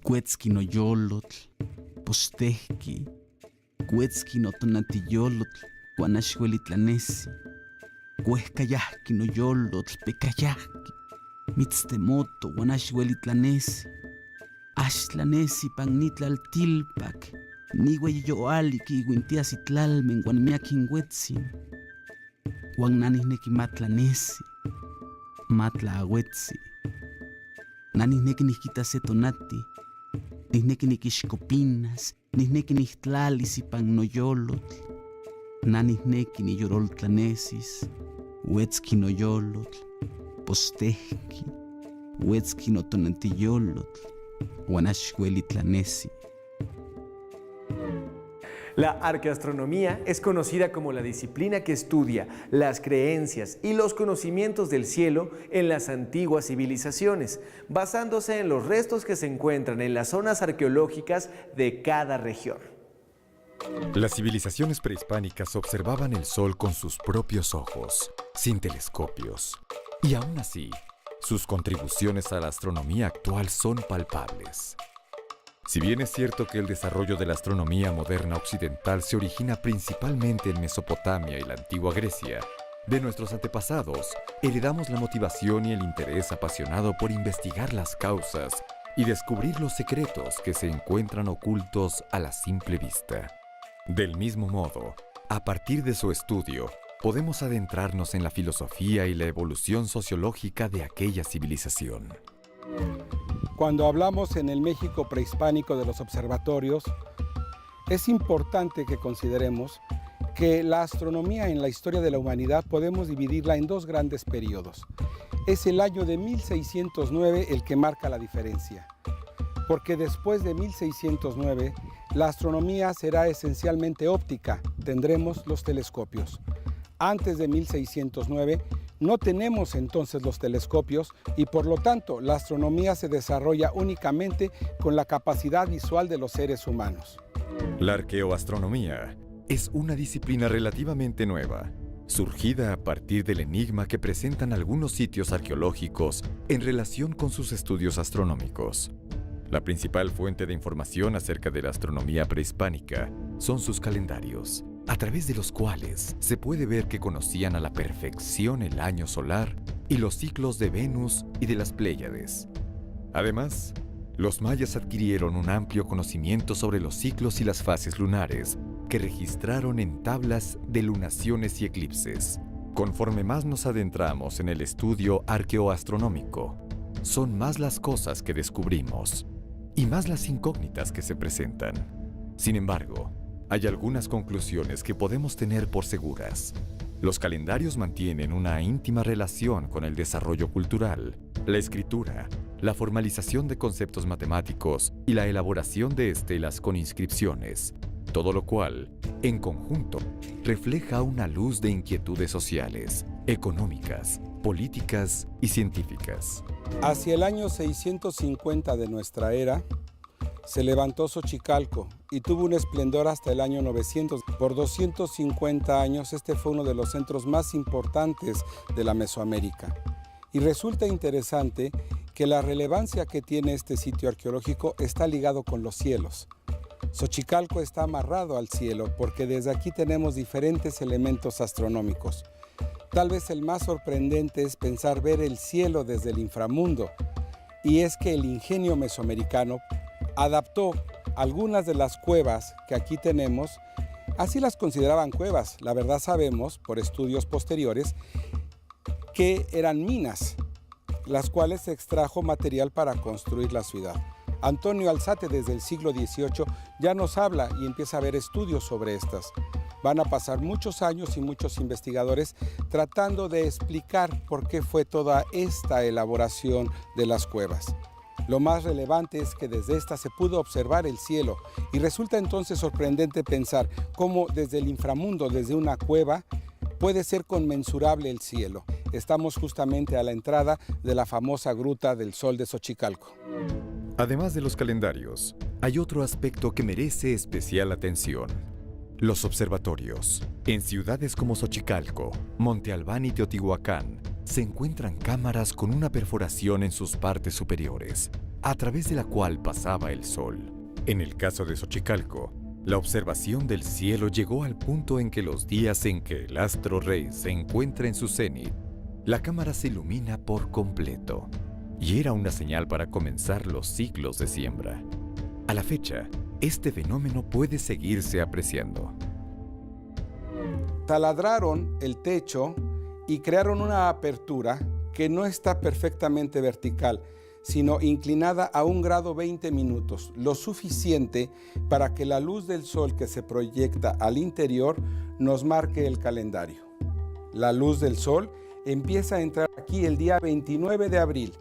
Cuetzki no yolotl, postehki, cuetzki no tonatiyolotl, guanaxuelitlanesi, cuehcayahki no yolotl, pecayahki, mitztemoto, guanaxuelitlanesi, axtlanesi pan nitlaltilpac, nihueyoaliki iguintiasitlalmen guanmiaquinhuetzin, guannanihneki matlanesi, matlaauetzi, nanihneki nihquitase tonati, nihneki nikixcopinas, nihneki nihtlalis ipan noyolotl, nanihneki niyoroltlanesis, uetzki noyolotl, postehki, uetzki notonantiyolotl, guanaxuelitlanesi. La arqueoastronomía es conocida como la disciplina que estudia las creencias y los conocimientos del cielo en las antiguas civilizaciones, basándose en los restos que se encuentran en las zonas arqueológicas de cada región. Las civilizaciones prehispánicas observaban el sol con sus propios ojos, sin telescopios. Y aún así, sus contribuciones a la astronomía actual son palpables. Si bien es cierto que el desarrollo de la astronomía moderna occidental se origina principalmente en Mesopotamia y la antigua Grecia, de nuestros antepasados heredamos la motivación y el interés apasionado por investigar las causas y descubrir los secretos que se encuentran ocultos a la simple vista. Del mismo modo, a partir de su estudio, podemos adentrarnos en la filosofía y la evolución sociológica de aquella civilización. Cuando hablamos en el México prehispánico de los observatorios, es importante que consideremos que la astronomía en la historia de la humanidad podemos dividirla en dos grandes periodos. Es el año de 1609 el que marca la diferencia, porque después de 1609 la astronomía será esencialmente óptica, tendremos los telescopios. Antes de 1609 no tenemos entonces los telescopios y por lo tanto la astronomía se desarrolla únicamente con la capacidad visual de los seres humanos. La arqueoastronomía es una disciplina relativamente nueva, surgida a partir del enigma que presentan algunos sitios arqueológicos en relación con sus estudios astronómicos. La principal fuente de información acerca de la astronomía prehispánica son sus calendarios, a través de los cuales se puede ver que conocían a la perfección el año solar y los ciclos de Venus y de las Pléyades. Además, los mayas adquirieron un amplio conocimiento sobre los ciclos y las fases lunares que registraron en tablas de lunaciones y eclipses. Conforme más nos adentramos en el estudio arqueoastronómico, son más las cosas que descubrimos y más las incógnitas que se presentan. Sin embargo, hay algunas conclusiones que podemos tener por seguras. Los calendarios mantienen una íntima relación con el desarrollo cultural, la escritura, la formalización de conceptos matemáticos y la elaboración de estelas con inscripciones, todo lo cual, en conjunto, refleja una luz de inquietudes sociales, económicas, políticas y científicas. Hacia el año 650 de nuestra era, se levantó Xochicalco y tuvo un esplendor hasta el año 900. Por 250 años este fue uno de los centros más importantes de la Mesoamérica. Y resulta interesante que la relevancia que tiene este sitio arqueológico está ligado con los cielos. Xochicalco está amarrado al cielo porque desde aquí tenemos diferentes elementos astronómicos. Tal vez el más sorprendente es pensar ver el cielo desde el inframundo, y es que el ingenio mesoamericano adaptó algunas de las cuevas que aquí tenemos, así las consideraban cuevas. La verdad sabemos, por estudios posteriores, que eran minas, las cuales se extrajo material para construir la ciudad. Antonio Alzate desde el siglo XVIII ya nos habla y empieza a haber estudios sobre estas. Van a pasar muchos años y muchos investigadores tratando de explicar por qué fue toda esta elaboración de las cuevas. Lo más relevante es que desde esta se pudo observar el cielo y resulta entonces sorprendente pensar cómo desde el inframundo, desde una cueva, puede ser conmensurable el cielo. Estamos justamente a la entrada de la famosa Gruta del Sol de Xochicalco. Además de los calendarios, hay otro aspecto que merece especial atención: los observatorios. En ciudades como Xochicalco, Monte Albán y Teotihuacán, se encuentran cámaras con una perforación en sus partes superiores, a través de la cual pasaba el sol. En el caso de Xochicalco, la observación del cielo llegó al punto en que los días en que el astro rey se encuentra en su cenit, la cámara se ilumina por completo, y era una señal para comenzar los ciclos de siembra. A la fecha, este fenómeno puede seguirse apreciando. Taladraron el techo y crearon una apertura que no está perfectamente vertical, sino inclinada a 1 grado 20 minutos, lo suficiente para que la luz del sol que se proyecta al interior nos marque el calendario. La luz del sol empieza a entrar aquí el día 29 de abril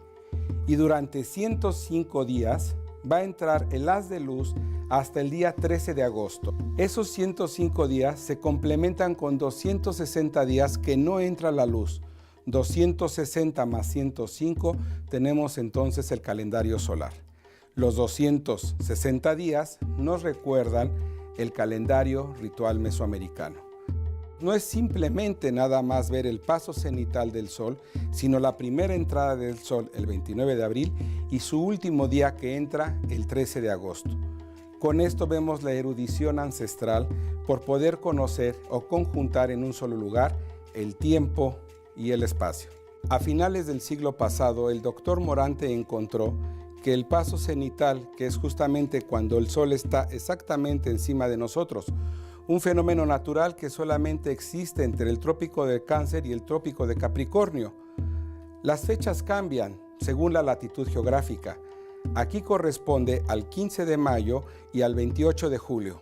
y durante 105 días va a entrar el haz de luz hasta el día 13 de agosto. Esos 105 días se complementan con 260 días que no entra la luz. 260 más 105 tenemos entonces el calendario solar. Los 260 días nos recuerdan el calendario ritual mesoamericano. No es simplemente nada más ver el paso cenital del sol, sino la primera entrada del sol el 29 de abril y su último día que entra el 13 de agosto. Con esto vemos la erudición ancestral por poder conocer o conjuntar en un solo lugar el tiempo y el espacio. A finales del siglo pasado, el doctor Morante encontró que el paso cenital, que es justamente cuando el sol está exactamente encima de nosotros, un fenómeno natural que solamente existe entre el trópico de Cáncer y el trópico de Capricornio. Las fechas cambian según la latitud geográfica. Aquí corresponde al 15 de mayo y al 28 de julio.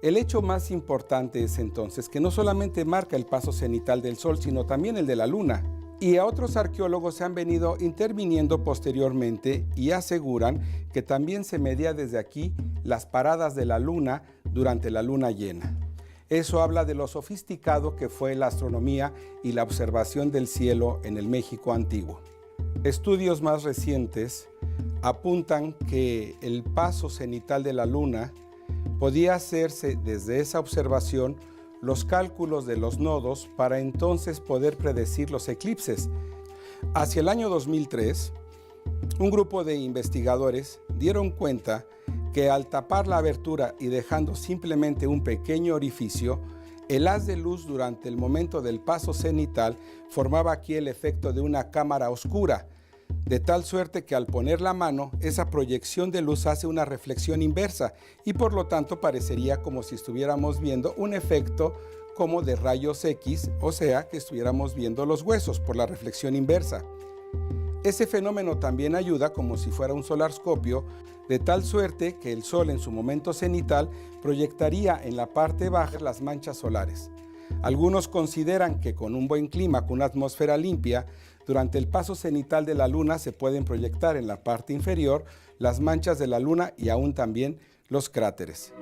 El hecho más importante es entonces que no solamente marca el paso cenital del sol, sino también el de la luna. Y a otros arqueólogos se han venido interviniendo posteriormente y aseguran que también se medía desde aquí las paradas de la luna durante la luna llena. Eso habla de lo sofisticado que fue la astronomía y la observación del cielo en el México antiguo. Estudios más recientes apuntan que el paso cenital de la luna podía hacerse desde esa observación los cálculos de los nodos para entonces poder predecir los eclipses. Hacia el año 2003, un grupo de investigadores dieron cuenta que al tapar la abertura y dejando simplemente un pequeño orificio, el haz de luz durante el momento del paso cenital formaba aquí el efecto de una cámara oscura, de tal suerte que al poner la mano, esa proyección de luz hace una reflexión inversa y por lo tanto parecería como si estuviéramos viendo un efecto como de rayos X, o sea que estuviéramos viendo los huesos por la reflexión inversa. Ese fenómeno también ayuda como si fuera un solarscopio, de tal suerte que el sol en su momento cenital proyectaría en la parte baja las manchas solares. Algunos consideran que con un buen clima, con una atmósfera limpia, durante el paso cenital de la luna se pueden proyectar en la parte inferior las manchas de la luna y aún también los cráteres.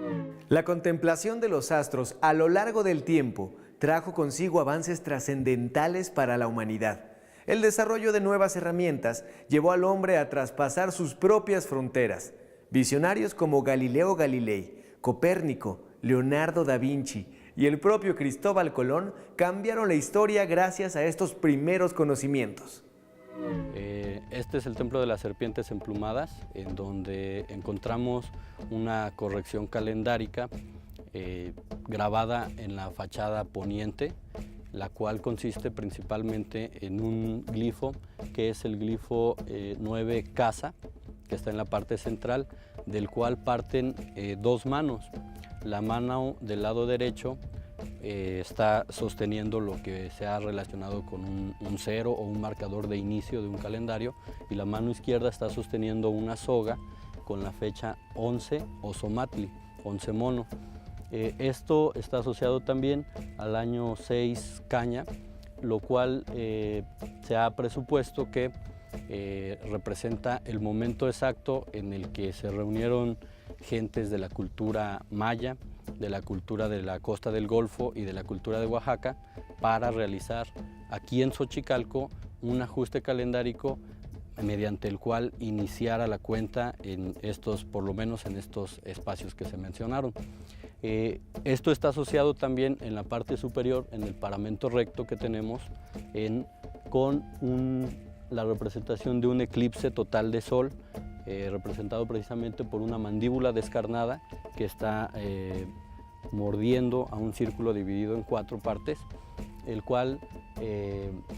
La contemplación de los astros a lo largo del tiempo trajo consigo avances trascendentales para la humanidad. El desarrollo de nuevas herramientas llevó al hombre a traspasar sus propias fronteras. Visionarios como Galileo Galilei, Copérnico, Leonardo da Vinci y el propio Cristóbal Colón cambiaron la historia gracias a estos primeros conocimientos. Este es el Templo de las Serpientes Emplumadas, en donde encontramos una corrección calendárica grabada en la fachada poniente, la cual consiste principalmente en un glifo, que es el glifo 9 Casa, que está en la parte central, del cual parten 2 manos. La mano del lado derecho está sosteniendo lo que se ha relacionado con un 0 o un marcador de inicio de un calendario, y la mano izquierda está sosteniendo una soga con la fecha 11 o Somatli, 11 mono. Esto está asociado también al año 6 Caña, lo cual se ha presupuesto que representa el momento exacto en el que se reunieron gentes de la cultura maya, de la cultura de la costa del Golfo y de la cultura de Oaxaca para realizar aquí en Xochicalco un ajuste calendárico mediante el cual iniciara la cuenta en estos, por lo menos en estos espacios que se mencionaron. Esto está asociado también en la parte superior, en el paramento recto que tenemos en con la representación de un eclipse total de sol, representado precisamente por una mandíbula descarnada que está mordiendo a un círculo dividido en 4 partes, el cual,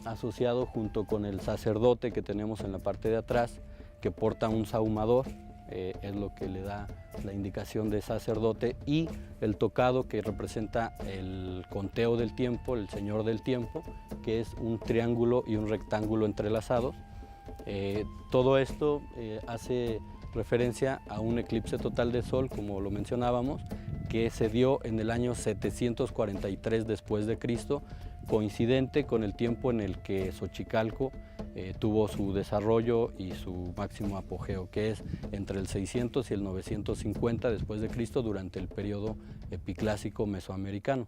asociado junto con el sacerdote que tenemos en la parte de atrás, que porta un sahumador, es lo que le da la indicación de sacerdote, y el tocado, que representa el conteo del tiempo, el señor del tiempo, que es un triángulo y un rectángulo entrelazados. Todo esto hace referencia a un eclipse total de sol, como lo mencionábamos, que se dio en el año 743 después de Cristo, coincidente con el tiempo en el que Xochicalco tuvo su desarrollo y su máximo apogeo, que es entre el 600 y el 950 después de Cristo, durante el periodo epiclásico mesoamericano.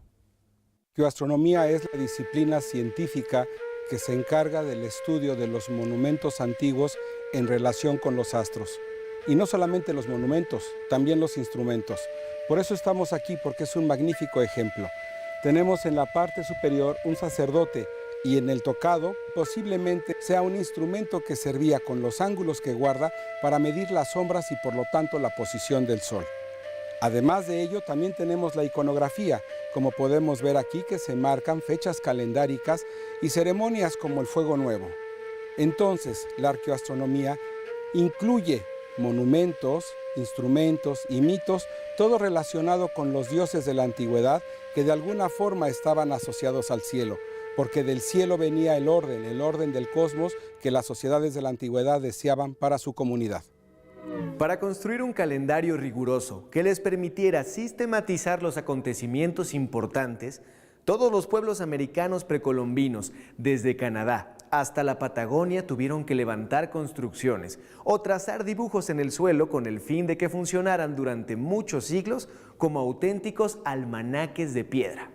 Arqueoastronomía es la disciplina científica que se encarga del estudio de los monumentos antiguos en relación con los astros. Y no solamente los monumentos, también los instrumentos. Por eso estamos aquí, porque es un magnífico ejemplo. Tenemos en la parte superior un sacerdote, y en el tocado posiblemente sea un instrumento que servía con los ángulos que guarda para medir las sombras y por lo tanto la posición del sol. Además de ello, también tenemos la iconografía, como podemos ver aquí, que se marcan fechas calendáricas y ceremonias como el Fuego Nuevo. Entonces, la arqueoastronomía incluye monumentos, instrumentos y mitos, todo relacionado con los dioses de la antigüedad que de alguna forma estaban asociados al cielo, porque del cielo venía el orden del cosmos que las sociedades de la antigüedad deseaban para su comunidad. Para construir un calendario riguroso que les permitiera sistematizar los acontecimientos importantes, todos los pueblos americanos precolombinos, desde Canadá hasta la Patagonia, tuvieron que levantar construcciones o trazar dibujos en el suelo con el fin de que funcionaran durante muchos siglos como auténticos almanaques de piedra.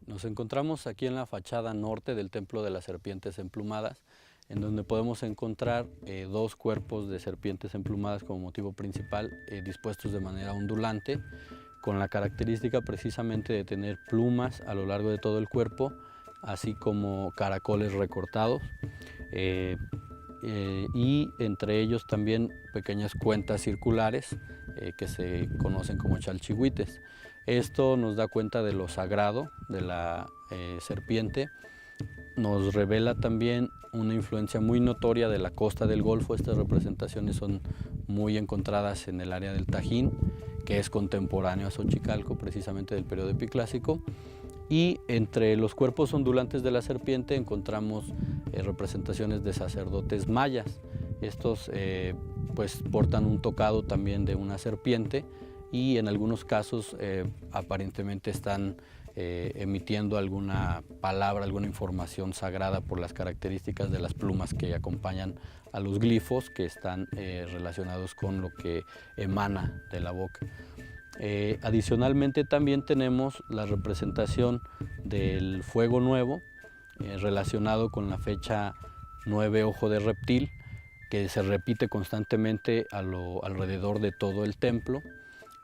Nos encontramos aquí en la fachada norte del Templo de las Serpientes Emplumadas, en donde podemos encontrar 2 cuerpos de serpientes emplumadas como motivo principal, dispuestos de manera ondulante, con la característica precisamente de tener plumas a lo largo de todo el cuerpo, así como caracoles recortados, y entre ellos también pequeñas cuentas circulares que se conocen como chalchihuites. Esto nos da cuenta de lo sagrado de la serpiente. Nos revela también una influencia muy notoria de la costa del Golfo. Estas representaciones son muy encontradas en el área del Tajín, que es contemporáneo a Xochicalco, precisamente del periodo epiclásico. Y entre los cuerpos ondulantes de la serpiente encontramos representaciones de sacerdotes mayas. Estos pues portan un tocado también de una serpiente, y en algunos casos aparentemente están emitiendo alguna palabra, alguna información sagrada por las características de las plumas que acompañan a los glifos, que están relacionados con lo que emana de la boca. Adicionalmente también tenemos la representación del Fuego Nuevo, relacionado con la fecha 9 Ojo de Reptil, que se repite constantemente alrededor de todo el templo.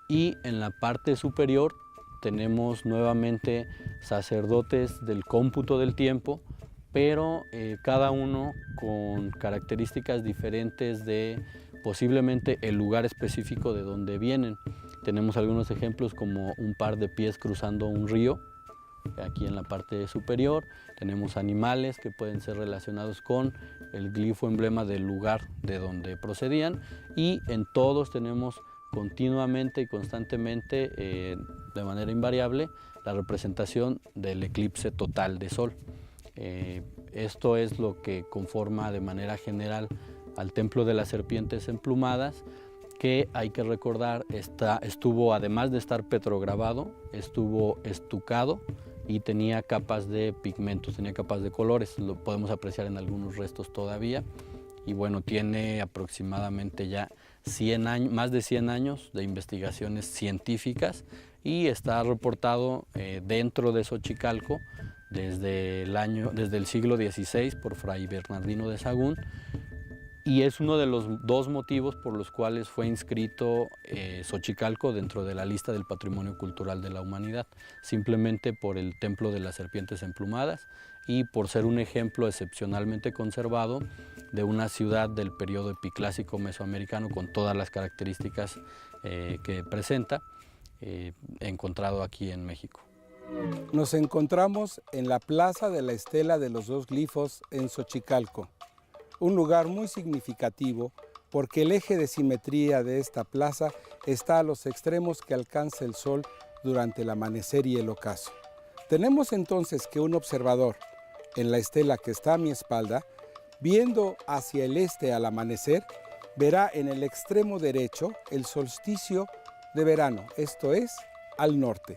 Y en la parte superior tenemos nuevamente sacerdotes del cómputo del tiempo, pero cada uno con características diferentes de posiblemente el lugar específico de donde vienen. Tenemos algunos ejemplos como un par de pies cruzando un río, aquí en la parte superior. Tenemos animales que pueden ser relacionados con el glifo emblema del lugar de donde procedían, y en todos tenemos continuamente y constantemente, de manera invariable, la representación del eclipse total de sol. Esto es lo que conforma de manera general al Templo de las Serpientes Emplumadas, que hay que recordar estuvo, además de estar petrograbado, estuvo estucado y tenía capas de pigmentos, tenía capas de colores. Lo podemos apreciar en algunos restos todavía. Y bueno, tiene aproximadamente ya 100 años, más de 100 años de investigaciones científicas, y está reportado dentro de Xochicalco desde el siglo XVI por Fray Bernardino de Sahagún, y es uno de los 2 motivos por los cuales fue inscrito Xochicalco dentro de la lista del Patrimonio Cultural de la Humanidad, simplemente por el Templo de las Serpientes Emplumadas, y por ser un ejemplo excepcionalmente conservado de una ciudad del periodo epiclásico mesoamericano con todas las características que presenta, encontrado aquí en México. Nos encontramos en la Plaza de la Estela de los Dos Glifos en Xochicalco, un lugar muy significativo porque el eje de simetría de esta plaza está a los extremos que alcanza el sol durante el amanecer y el ocaso. Tenemos entonces que un observador en la estela que está a mi espalda, viendo hacia el este al amanecer, verá en el extremo derecho el solsticio de verano, esto es, al norte.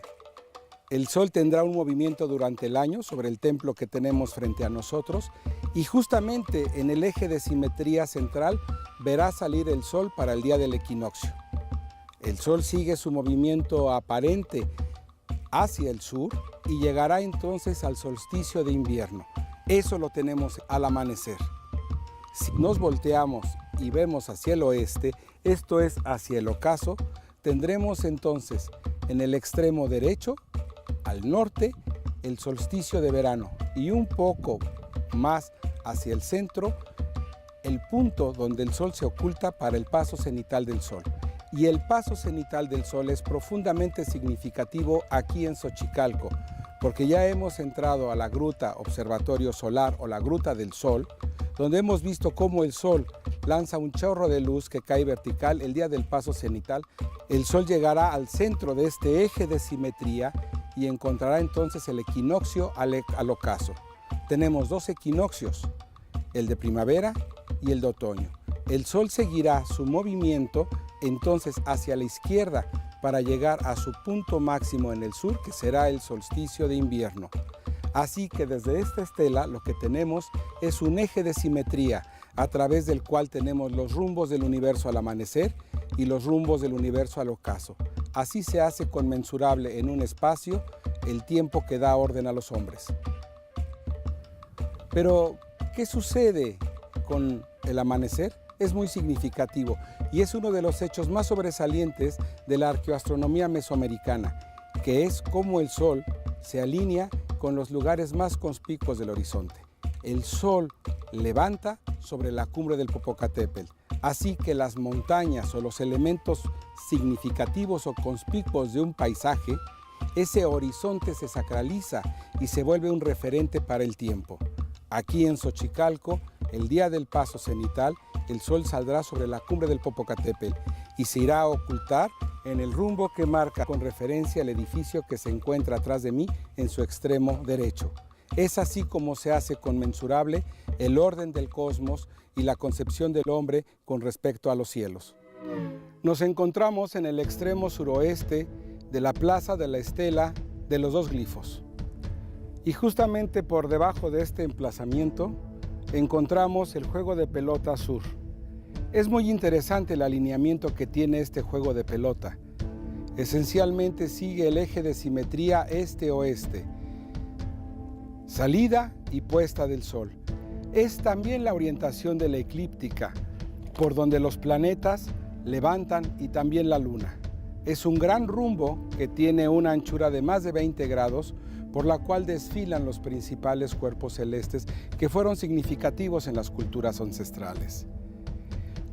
El sol tendrá un movimiento durante el año sobre el templo que tenemos frente a nosotros y justamente en el eje de simetría central verá salir el sol para el día del equinoccio. El sol sigue su movimiento aparente hacia el sur y llegará entonces al solsticio de invierno. Eso lo tenemos al amanecer. Si nos volteamos y vemos hacia el oeste, esto es hacia el ocaso, tendremos entonces en el extremo derecho, al norte, el solsticio de verano y un poco más hacia el centro, el punto donde el sol se oculta para el paso cenital del sol. Y el paso cenital del sol es profundamente significativo aquí en Xochicalco, porque ya hemos entrado a la gruta Observatorio Solar o la Gruta del Sol, donde hemos visto cómo el sol lanza un chorro de luz que cae vertical el día del paso cenital. El sol llegará al centro de este eje de simetría y encontrará entonces el equinoccio al ocaso. Tenemos dos equinoccios, el de primavera y el de otoño. El sol seguirá su movimiento entonces hacia la izquierda para llegar a su punto máximo en el sur, que será el solsticio de invierno. Así que desde esta estela lo que tenemos es un eje de simetría a través del cual tenemos los rumbos del universo al amanecer y los rumbos del universo al ocaso. Así se hace conmensurable en un espacio el tiempo que da orden a los hombres. Pero, ¿qué sucede con el amanecer? Es muy significativo y es uno de los hechos más sobresalientes de la arqueoastronomía mesoamericana, que es cómo el sol se alinea con los lugares más conspicuos del horizonte. El sol levanta sobre la cumbre del Popocatépetl, así que las montañas o los elementos significativos o conspicuos de un paisaje, ese horizonte se sacraliza y se vuelve un referente para el tiempo. Aquí en Xochicalco, el día del paso cenital, el sol saldrá sobre la cumbre del Popocatépetl y se irá a ocultar en el rumbo que marca con referencia al edificio que se encuentra atrás de mí en su extremo derecho. Es así como se hace conmensurable el orden del cosmos y la concepción del hombre con respecto a los cielos. Nos encontramos en el extremo suroeste de la Plaza de la Estela de los Dos Glifos. Y justamente por debajo de este emplazamiento encontramos el juego de pelota sur. Es muy interesante el alineamiento que tiene este juego de pelota. Esencialmente sigue el eje de simetría este-oeste, salida y puesta del sol. Es también la orientación de la eclíptica, por donde los planetas levantan y también la luna. Es un gran rumbo que tiene una anchura de más de 20 grados, por la cual desfilan los principales cuerpos celestes que fueron significativos en las culturas ancestrales.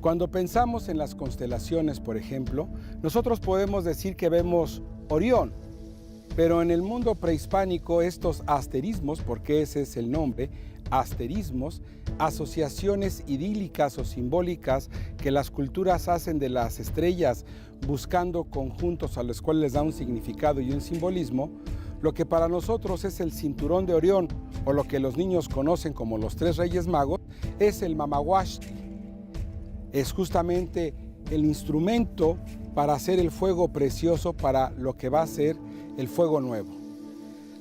Cuando pensamos en las constelaciones, por ejemplo, nosotros podemos decir que vemos Orión, pero en el mundo prehispánico estos asterismos, porque ese es el nombre, asterismos, asociaciones idílicas o simbólicas que las culturas hacen de las estrellas buscando conjuntos a los cuales les da un significado y un simbolismo, lo que para nosotros es el cinturón de Orión o lo que los niños conocen como los tres reyes magos, es el mamahuachtli. Es justamente el instrumento para hacer el fuego precioso para lo que va a ser el fuego nuevo.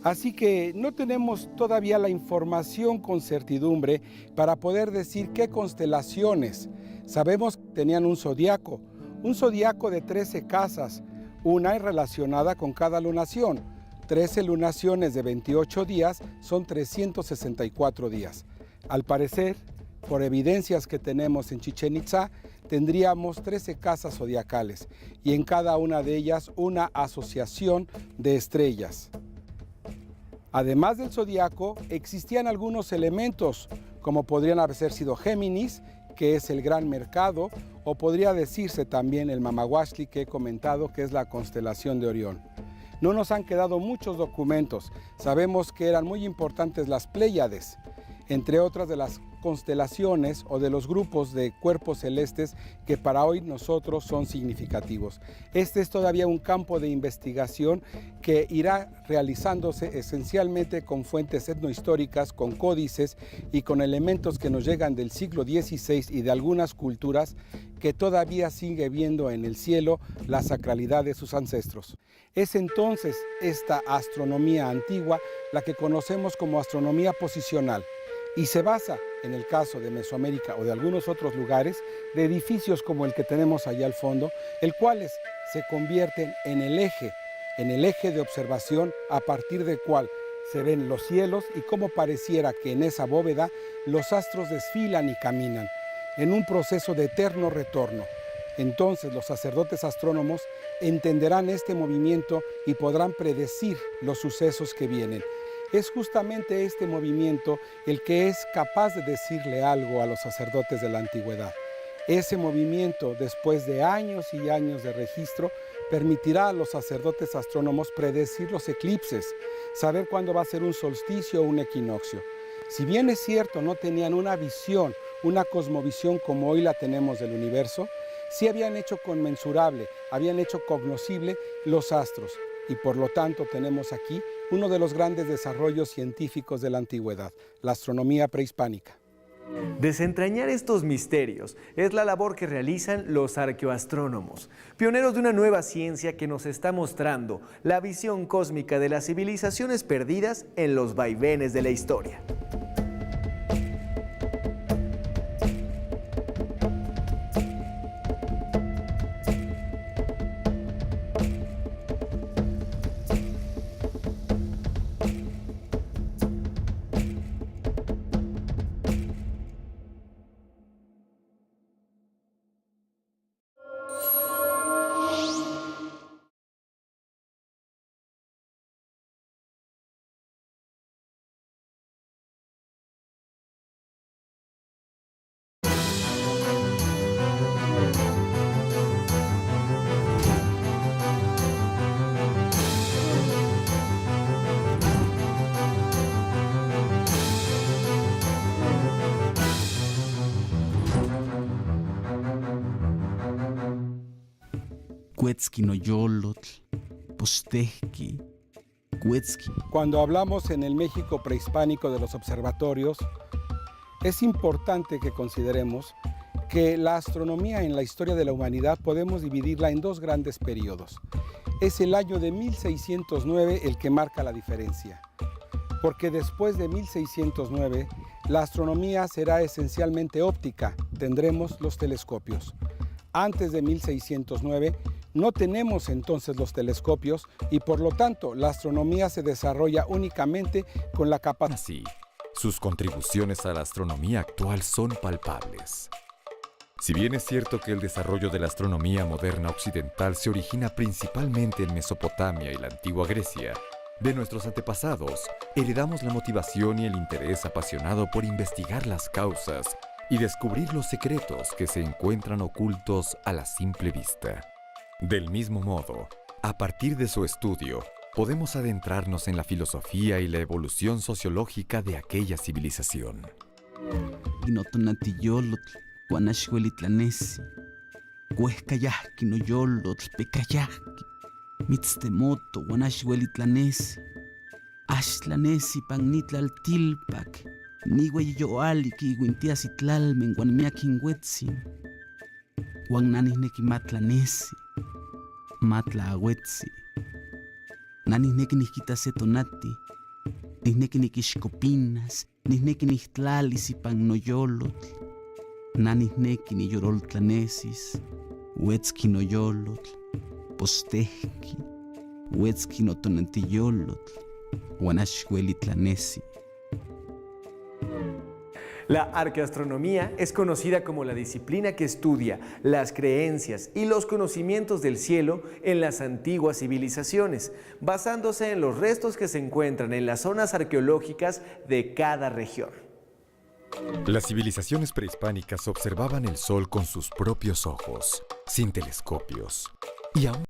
Así que no tenemos todavía la información con certidumbre para poder decir qué constelaciones. Sabemos que tenían un zodiaco de 13 casas, una relacionada con cada lunación. 13 lunaciones de 28 días son 364 días. Al parecer, por evidencias que tenemos en Chichén Itzá, tendríamos 13 casas zodiacales y en cada una de ellas una asociación de estrellas. Además del zodiaco, existían algunos elementos, como podrían haber sido Géminis, que es el gran mercado, o podría decirse también el Mamahuachtli que he comentado, que es la constelación de Orión. No nos han quedado muchos documentos. Sabemos que eran muy importantes las Pléyades, entre otras de las constelaciones o de los grupos de cuerpos celestes que para hoy nosotros son significativos. Este es todavía un campo de investigación que irá realizándose esencialmente con fuentes etnohistóricas, con códices y con elementos que nos llegan del siglo XVI y de algunas culturas que todavía sigue viendo en el cielo la sacralidad de sus ancestros. Es entonces esta astronomía antigua la que conocemos como astronomía posicional y se basa, en el caso de Mesoamérica o de algunos otros lugares, de edificios como el que tenemos allá al fondo, el cuales se convierten en el eje de observación a partir del cual se ven los cielos y cómo pareciera que en esa bóveda los astros desfilan y caminan en un proceso de eterno retorno. Entonces los sacerdotes astrónomos entenderán este movimiento y podrán predecir los sucesos que vienen. Es justamente este movimiento el que es capaz de decirle algo a los sacerdotes de la antigüedad. Ese movimiento, después de años y años de registro, permitirá a los sacerdotes astrónomos predecir los eclipses, saber cuándo va a ser un solsticio o un equinoccio. Si bien es cierto, no tenían una visión, una cosmovisión como hoy la tenemos del universo, sí habían hecho conmensurable, habían hecho cognoscible los astros. Y por lo tanto tenemos aquí uno de los grandes desarrollos científicos de la antigüedad, la astronomía prehispánica. Desentrañar estos misterios es la labor que realizan los arqueoastrónomos, pioneros de una nueva ciencia que nos está mostrando la visión cósmica de las civilizaciones perdidas en los vaivenes de la historia. Cuetzquinoyolotl, Postejqui, Cuetzqui. Cuando hablamos en el México prehispánico de los observatorios, es importante que consideremos que la astronomía en la historia de la humanidad podemos dividirla en dos grandes periodos. Es el año de 1609 el que marca la diferencia, porque después de 1609 la astronomía será esencialmente óptica, tendremos los telescopios. Antes de 1609 no tenemos entonces los telescopios y por lo tanto la astronomía se desarrolla únicamente con la capacidad. Así, sus contribuciones a la astronomía actual son palpables. Si bien es cierto que el desarrollo de la astronomía moderna occidental se origina principalmente en Mesopotamia y la antigua Grecia, de nuestros antepasados heredamos la motivación y el interés apasionado por investigar las causas y descubrir los secretos que se encuentran ocultos a la simple vista. Del mismo modo, a partir de su estudio, podemos adentrarnos en la filosofía y la evolución sociológica de aquella civilización. Inotonantiyolotl, Guanaxhuelitlanesi, Cuescayahquinoyolotl, Pecayahqui, Mitztemoto, Guanaxhuelitlanesi, Axtlanesi, Panitlaltilpac, Nihueyoali, Iguintiasitlalmen, Guanmiaquinhuetzin, Guannanisnequi Matlanesi, Matlaagüetzi, Nanisnequi Nihquitase tonati, Nisnequi Niquixcopinas, Nisnequi Nihtlalis ipan noyolotl, Nanisnequi Niyoroltlanesis, Huetzqui noyolotl, Postejqui, Huetzqui notonantiyolotl, Guanaxhuelitlanesi. La arqueastronomía es conocida como la disciplina que estudia las creencias y los conocimientos del cielo en las antiguas civilizaciones, basándose en los restos que se encuentran en las zonas arqueológicas de cada región. Las civilizaciones prehispánicas observaban el sol con sus propios ojos, sin telescopios, y aún